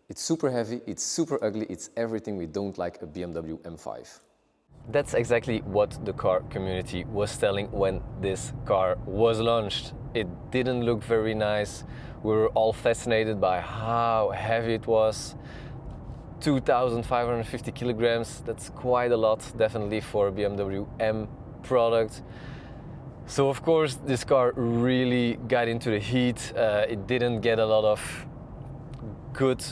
It's super heavy, it's super ugly, it's everything we don't like a BMW M5. That's exactly what the car community was telling when this car was launched. It didn't look very nice. We were all fascinated by how heavy it was. 2,550 kilograms, that's quite a lot, definitely for a BMW M product. So of course this car really got into the heat. It didn't get a lot of good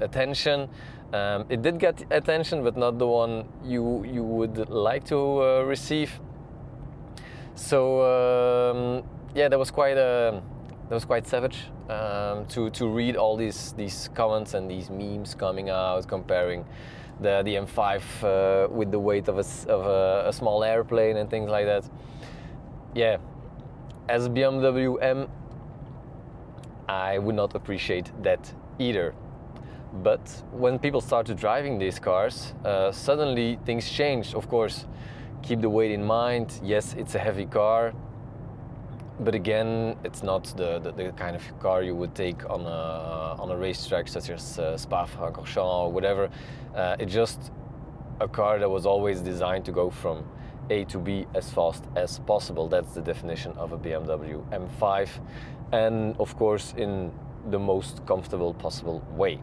attention. It did get attention, but not the one you would like to receive. So yeah, that was quite savage to read all these comments and these memes coming out comparing the M5 with the weight of a small airplane and things like that. Yeah, as a BMW M, I would not appreciate that either. But when people started driving these cars, suddenly things changed. Of course, keep the weight in mind. Yes, it's a heavy car, but again, it's not the kind of car you would take on a racetrack such as Spa-Francorchamps or whatever. It's just a car that was always designed to go from A to B as fast as possible. That's the definition of a BMW M5, and of course in the most comfortable possible way.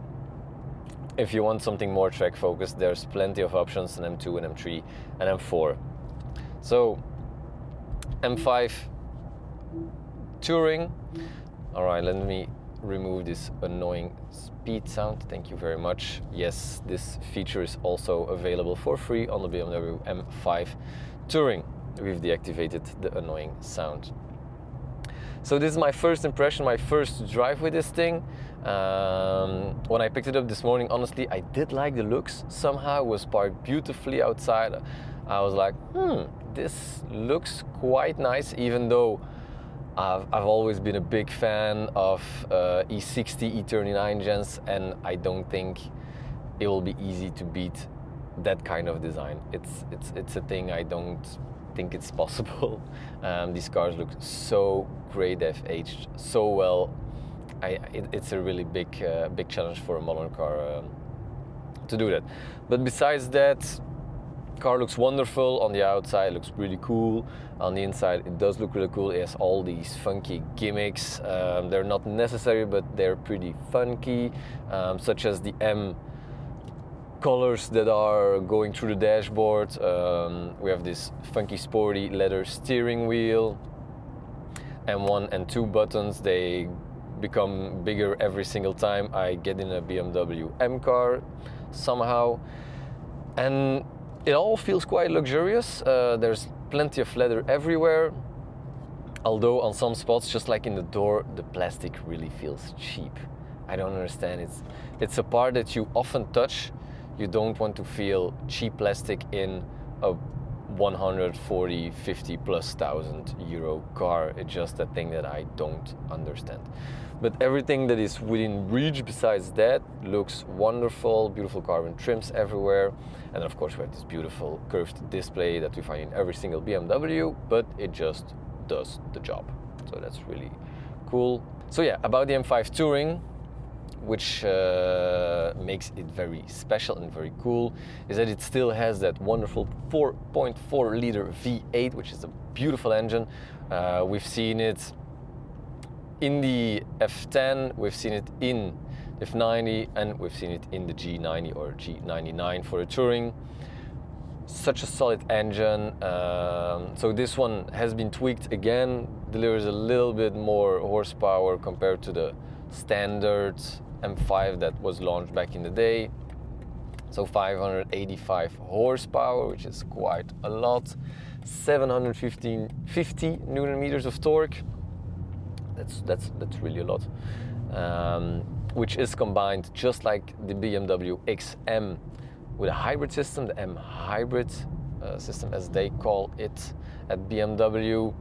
If you want something more track focused, there's plenty of options, an M2, an M3 and M4. So M5 Touring. All right, let me remove this annoying speed sound. Thank you very much. Yes, this feature is also available for free on the BMW M5 Touring. We've deactivated the annoying sound. So this is my first impression, my first drive with this thing. When I picked it up this morning, honestly, I did like the looks. Somehow it was parked beautifully outside. I was like, this looks quite nice, even though I've always been a big fan of E60, E39 gens, and I don't think it will be easy to beat that kind of design. It's a thing I don't think it's possible. These cars look so great, they've aged so well. It's a really big challenge for a modern car to do that. But besides that, car looks wonderful. On the outside it looks really cool. On the inside it does look really cool. It has all these funky gimmicks. They're not necessary, but they're pretty funky, such as the M colors that are going through the dashboard. We have this funky sporty leather steering wheel, and 1 and 2 buttons. They become bigger every single time I get in a BMW M car somehow, and it all feels quite luxurious. There's plenty of leather everywhere, although on some spots, just like in the door, the plastic really feels cheap. I don't understand. It's a part that you often touch. You don't want to feel cheap plastic in a 140, 50 plus thousand euro car. It's just a thing that I don't understand. But everything that is within reach besides that looks wonderful. Beautiful carbon trims everywhere. And of course we have this beautiful curved display that we find in every single BMW, but it just does the job. So that's really cool. So yeah, about the M5 Touring, which makes it very special and very cool, is that it still has that wonderful 4.4 liter V8, which is a beautiful engine. We've seen it in the F10, we've seen it in the F90, and we've seen it in the G90 or G99 for a Touring. Such a solid engine. So this one has been tweaked again, delivers a little bit more horsepower compared to the standard M5 that was launched back in the day. So 585 horsepower, which is quite a lot. 750 Newton meters of torque. That's really a lot. Which is combined, just like the BMW XM, with a hybrid system, the M hybrid system as they call it at BMW.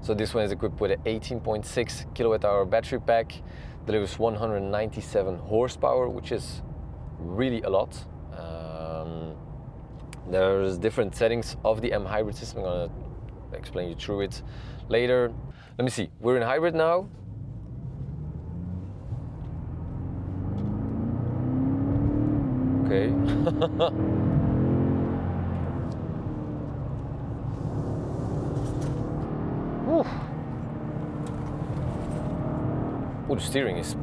So this one is equipped with an 18.6 kilowatt hour battery pack, delivers 197 horsepower, which is really a lot. There's different settings of the M hybrid system. I'm gonna explain you through it later. Let me see, we're in hybrid now. okay. Whew. Oh, the steering is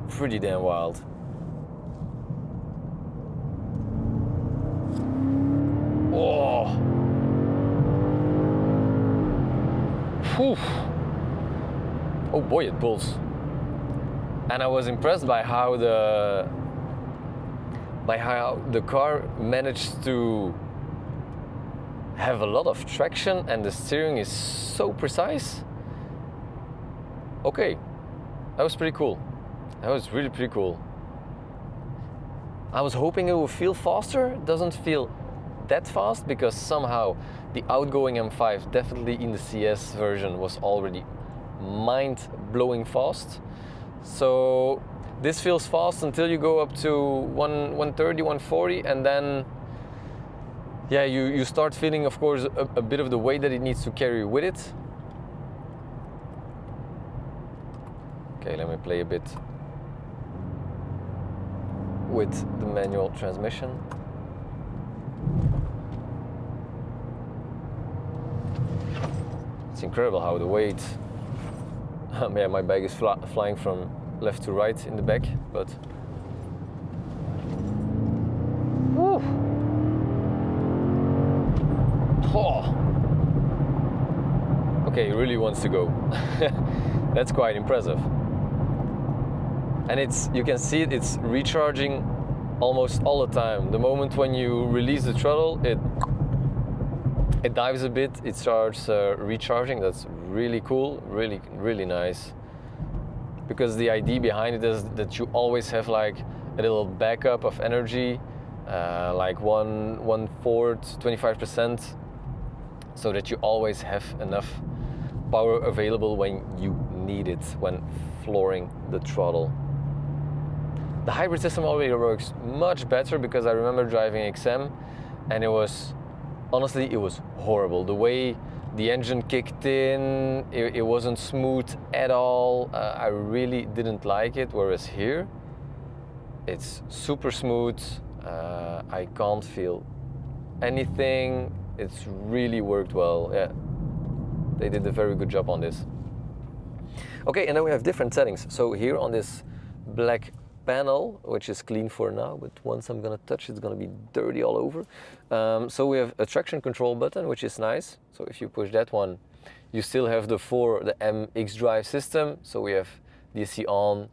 pretty damn wild. Oh. Whew. Oh boy, it pulls. And I was impressed by how the car managed to have a lot of traction, and the steering is so precise. Okay, that was pretty cool. That was really pretty cool. I was hoping it would feel faster. It doesn't feel that fast because somehow the outgoing M5, definitely in the CS version, was already mind-blowing fast. So this feels fast until you go up to 130, 140, and then yeah, you start feeling, of course, a bit of the weight that it needs to carry with it. Okay, let me play a bit with the manual transmission. It's incredible how the weight, yeah, my bag is flying from left to right in the back, but whew. Oh. Okay, he really wants to go. That's quite impressive. And you can see it's recharging almost all the time. The moment when you release the throttle, it dives a bit, it starts recharging. That's really cool, really nice. Because the idea behind it is that you always have like a little backup of energy, like 1/4, 25%, so that you always have enough power available when you need it, when flooring the throttle. The hybrid system already works much better because I remember driving XM and it was horrible. The way the engine kicked in, it wasn't smooth at all. I really didn't like it, whereas here, it's super smooth. I can't feel anything. It's really worked well. Yeah, they did a very good job on this. Okay, and then we have different settings. So here on this black panel, which is clean for now, but once I'm gonna touch it's gonna be dirty all over. So we have a traction control button, which is nice. So if you push that one, you still have the MX drive system. So we have DSC on,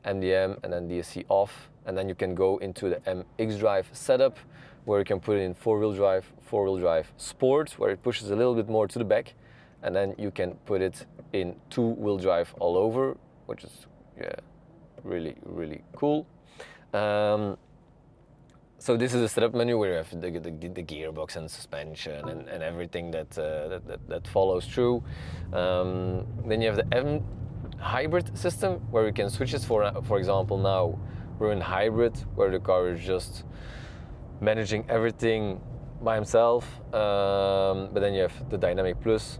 MDM, and then DSC off. And then you can go into the MX drive setup, where you can put it in four-wheel drive sport, where it pushes a little bit more to the back. And then you can put it in two-wheel drive all over, which is, yeah, really cool. So this is a setup menu where you have the gearbox and suspension and everything that follows through. Then you have the M hybrid system, where you can switch it. For example, now we're in hybrid, where the car is just managing everything by himself. But then you have the Dynamic Plus,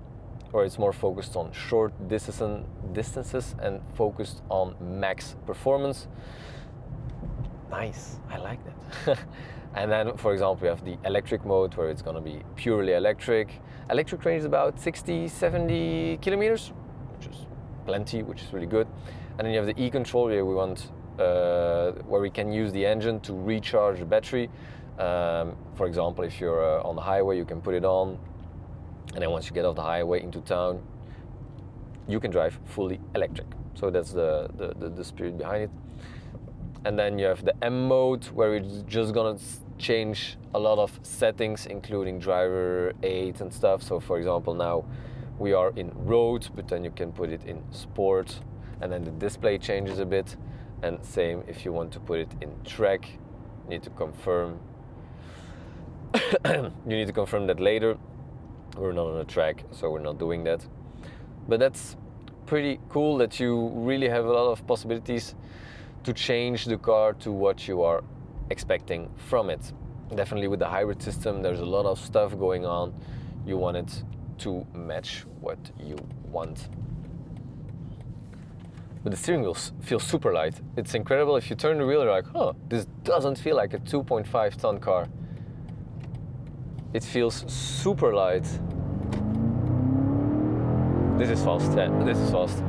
where it's more focused on short distances and focused on max performance. Nice, I like that. And then, for example, we have the electric mode, where it's gonna be purely electric. Electric range is about 60, 70 kilometers, which is plenty, which is really good. And then you have the e-control, where we want, where we can use the engine to recharge the battery. For example, if you're on the highway, you can put it on. And then once you get off the highway into town, you can drive fully electric. So that's the spirit behind it. And then you have the M mode, where it's just gonna change a lot of settings, including driver aids and stuff. So for example, now we are in road, but then you can put it in sport, and then the display changes a bit. And same if you want to put it in track, you need to confirm. You need to confirm that later. We're not on a track, so we're not doing that. But that's pretty cool that you really have a lot of possibilities to change the car to what you are expecting from it. Definitely with the hybrid system, there's a lot of stuff going on. You want it to match what you want. but the steering wheel feels super light. It's incredible. If you turn the wheel, you're like, oh, this doesn't feel like a 2.5 ton car. It feels super light. This is fast, yeah, this is fast.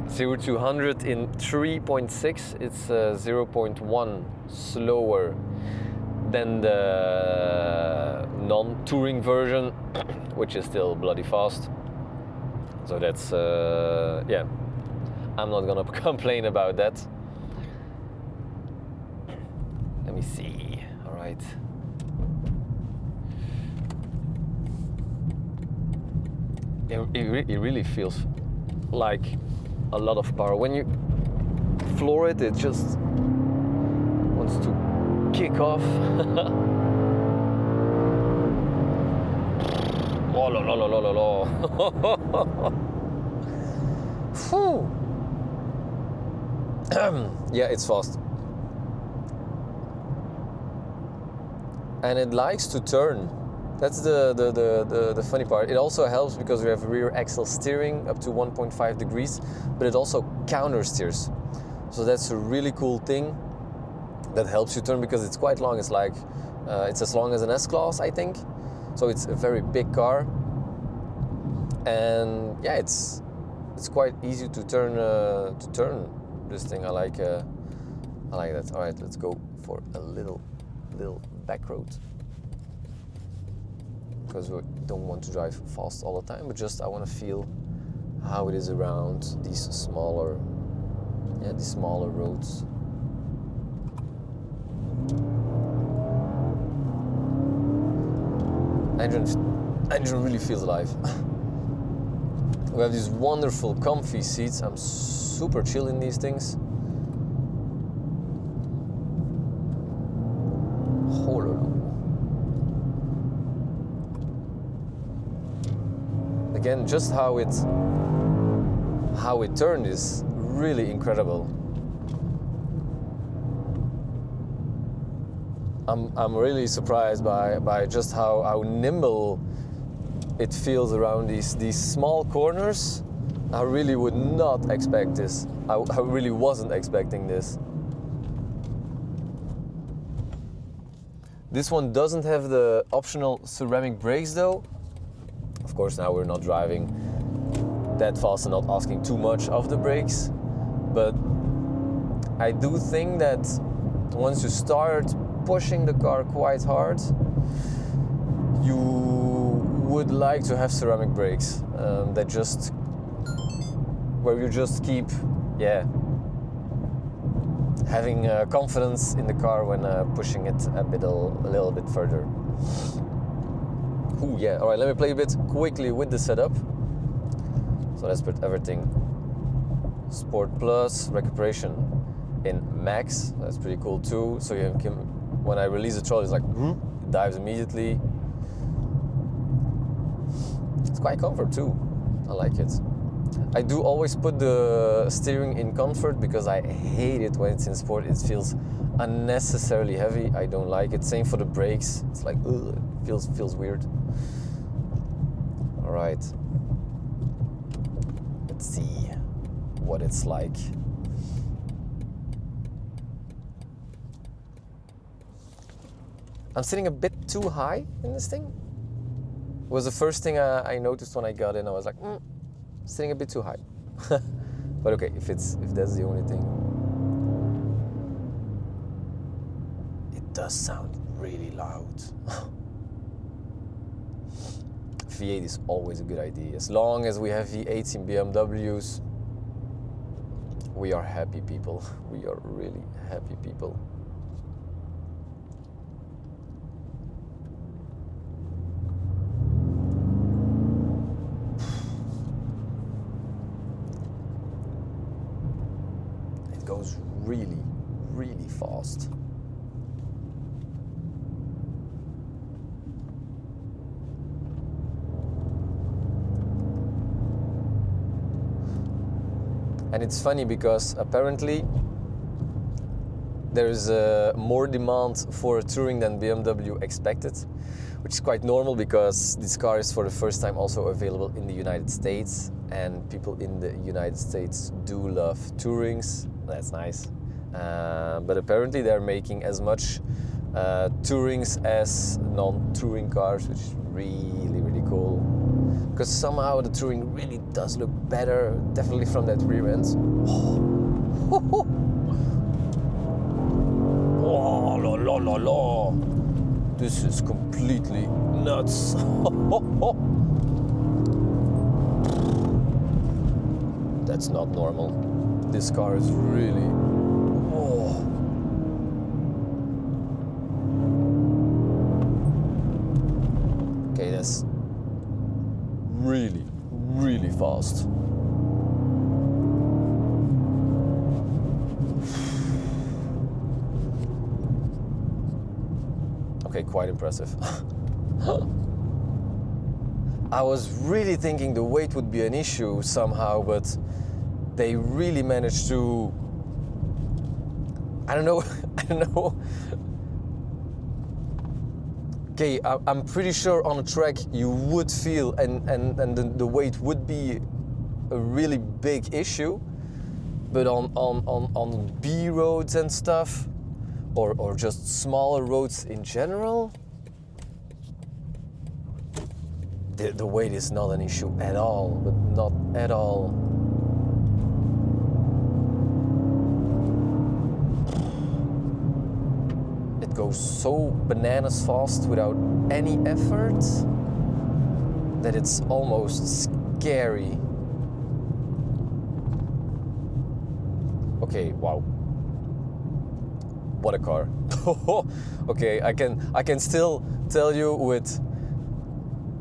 0 to 100 in 3.6, it's 0.1 slower than the non-touring version, which is still bloody fast. So that's, yeah, I'm not gonna complain about that. Let me see, all right. It really feels like a lot of power. When you floor it, it just wants to kick off. Oh, la, la, la, la, la, la. Phew. Yeah, it's fast. And it likes to turn. That's the funny part. It also helps because we have rear axle steering up to 1.5 degrees, but it also counter steers. So that's a really cool thing that helps you turn because it's quite long. It's like, it's as long as an S-Class, I think. So it's a very big car. And yeah, it's quite easy to turn this thing. I like that. All right, let's go for a little back road. Because we don't want to drive fast all the time, but just I want to feel how it is around these smaller roads. Engine really feels alive. We have these wonderful comfy seats. I'm super chill in these things. Again, just how it turned is really incredible. I'm really surprised by just how nimble it feels around these small corners. I really would not expect this. I really wasn't expecting this. This one doesn't have the optional ceramic brakes though. Of course, now we're not driving that fast and not asking too much of the brakes, but I do think that once you start pushing the car quite hard, you would like to have ceramic brakes that just, where you just keep, yeah, having confidence in the car when pushing it a little bit further. Ooh, yeah, all right, let me play a bit quickly with the setup. So let's put everything Sport Plus, recuperation in Max. That's pretty cool too. So you can, when I release the throttle, it's like, it dives immediately. It's quite comfort too. I like it. I do always put the steering in comfort because I hate it when it's in sport. It feels unnecessarily heavy. I don't like it. Same for the brakes. It's like, ugh, it feels weird. All right. Let's see what it's like. I'm sitting a bit too high in this thing. It was the first thing I noticed when I got in. I was like, sitting a bit too high. But okay, if that's the only thing. It does sound really loud. V8 is always a good idea. As long as we have V8s in BMWs, we are happy people. We are really happy people. It goes really, really fast. And it's funny because apparently there's more demand for a Touring than BMW expected, which is quite normal because this car is for the first time also available in the United States, and people in the United States do love Tourings. That's nice. But apparently they're making as much Tourings as non-Touring cars, which is really, really cool. Because somehow the Touring really does look better, definitely from that rear end. Oh, oh la la la la! This is completely nuts. That's not normal. This car is really... Oh. Okay, that's really, really fast. Okay, quite impressive. I was really thinking the weight would be an issue somehow, but they really managed to... I don't know. I don't know. Okay, I'm pretty sure on a track you would feel and the weight would be a really big issue, but on B roads and stuff, or just smaller roads in general, the weight is not an issue at all, but not at all. It goes so bananas fast without any effort that it's almost scary. Okay, wow. What a car. Okay, I can still tell you with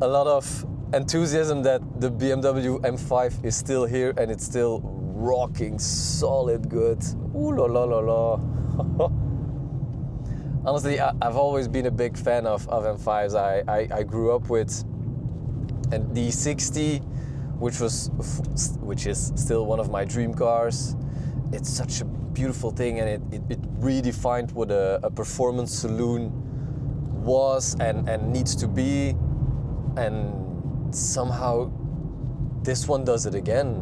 a lot of enthusiasm that the BMW M5 is still here and it's still rocking solid good. Ooh la la la la. Honestly, I've always been a big fan of M5s. I grew up with an E63, which is still one of my dream cars. It's such a beautiful thing, and it redefined what a performance saloon was and needs to be. And somehow this one does it again.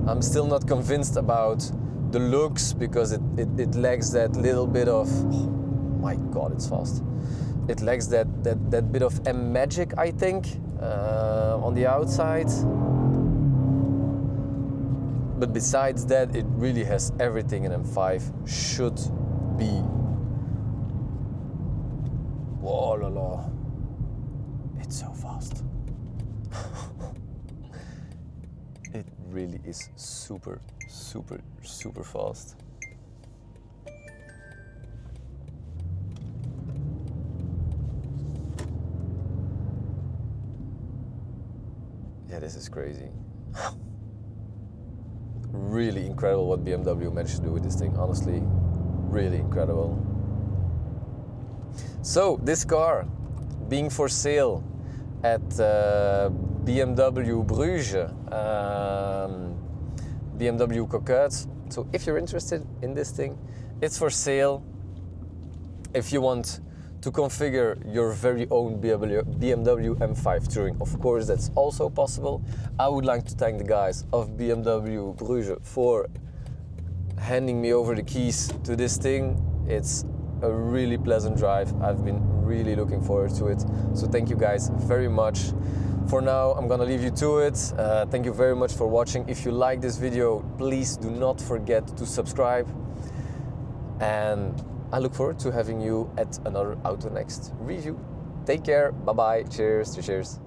I'm still not convinced about the looks because it lacks that little bit of... Oh my god, it's fast. It lacks that bit of M magic, I think, on the outside. But besides that, it really has everything an M5 should be. Whoa la la. It's so fast. It really is super, super, super fast. Yeah, this is crazy. Really incredible what BMW managed to do with this thing, honestly. Really incredible. So, this car being for sale at BMW Bruges, BMW Cocquyt. So if you're interested in this thing, it's for sale. If you want to configure your very own BMW M5 Touring, of course that's also possible. I would like to thank the guys of BMW Bruges for handing me over the keys to this thing. It's a really pleasant drive. I've been really looking forward to it. So thank you guys very much. For now, I'm gonna leave you to it. Thank you very much for watching. If you like this video, please do not forget to subscribe. And I look forward to having you at another AutoNext review. Take care, bye-bye, cheers, cheers.